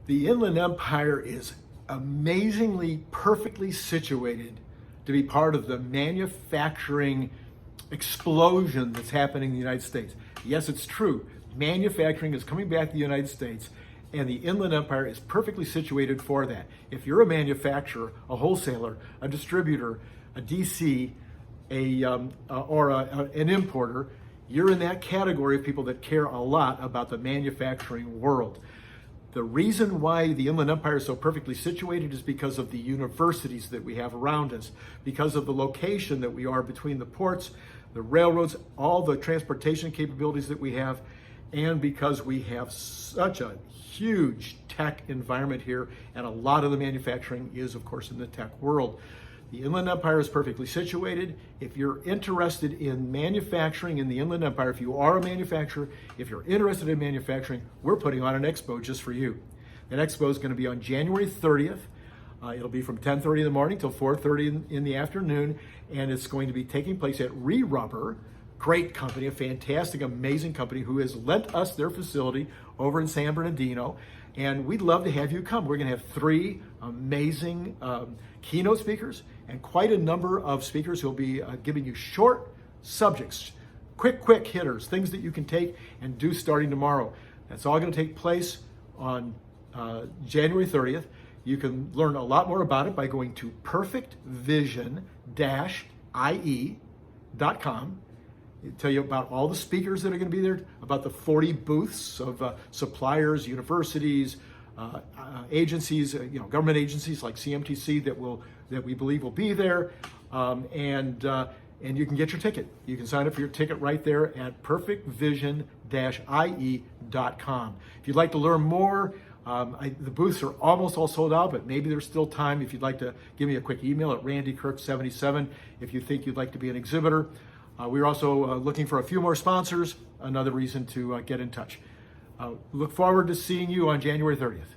The Inland Empire is amazingly, perfectly situated to be part of the manufacturing explosion that's happening in the United States. Yes, it's true. Manufacturing is coming back to the United States, and the Inland Empire is perfectly situated for that. If you're a manufacturer, a wholesaler, a distributor, a DC, an importer, you're in that category of people that care a lot about the manufacturing world. The reason why the Inland Empire is so perfectly situated is because of the universities that we have around us, because of the location that we are between the ports, the railroads, all the transportation capabilities that we have, and because we have such a huge tech environment here, and a lot of the manufacturing is, of course, in the tech world. The Inland Empire is perfectly situated. If you're interested in manufacturing in the Inland Empire, if you are a manufacturer, if you're interested in manufacturing, we're putting on an expo just for you. That expo is going to be on January 30th. It'll be from 10:30 in the morning till 4:30 in the afternoon, and it's going to be taking place at Rubber, great company, a fantastic, amazing company who has lent us their facility over in San Bernardino, and we'd love to have you come. We're going to have 3 amazing keynote speakers and quite a number of speakers who will be giving you short subjects, quick hitters, things that you can take and do starting tomorrow. That's all going to take place on January 30th. You can learn a lot more about it by going to perfectvision-ie.com. It'll tell you about all the speakers that are going to be there, about the 40 booths of suppliers, universities, agencies, government agencies like CMTC that we believe will be there, and you can get your ticket. You can sign up for your ticket right there at perfectvision-ie.com. If you'd like to learn more, the booths are almost all sold out, but maybe there's still time. If you'd like to give me a quick email at randykirk77 if you think you'd like to be an exhibitor. We're also looking for a few more sponsors, another reason to get in touch. Look forward to seeing you on January 30th.